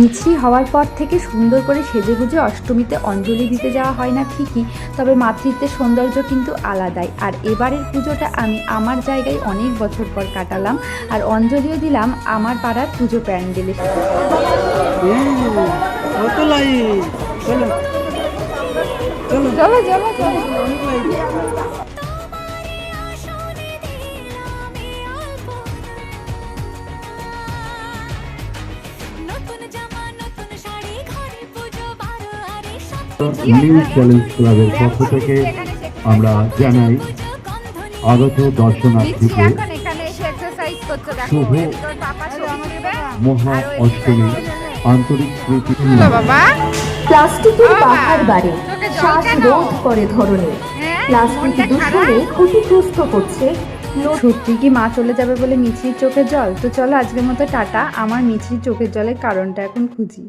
মিছরি হওয়ার পর থেকে সুন্দর করে সেজেগুজে অষ্টমীতে অঞ্জলি দিতে যাওয়া হয় না ঠিকই, তবে মাতৃত্বের সৌন্দর্য কিন্তু আলাদাই। আর এবারের পুজোটা আমি আমার জায়গায় অনেক বছর পর কাটালাম, আর অঞ্জলিও দিলাম আমার পাড়ার পুজো প্যান্ডেলে। চলো চলো চলো। নিউ চ্যালেঞ্জ ক্লাবের পক্ষ থেকে আমরা জানাই আগত দর্শনার্থীকে শুভ মহা অষ্টমী আন্তরিক প্রীতি। প্লাস্টিকের পাহাড় বাড়ে, শ্বাসরোধ করে ধরনে, প্লাস্টিক দূষণে ক্ষতিগ্রস্ত করছে। সত্যি কি মা চলে যাবে বলে মিছরির চোখের জল? তো চলো আজকের মতো টাটা। আমার মিছরির চোখের জলের কারণটা এখন খুঁজি।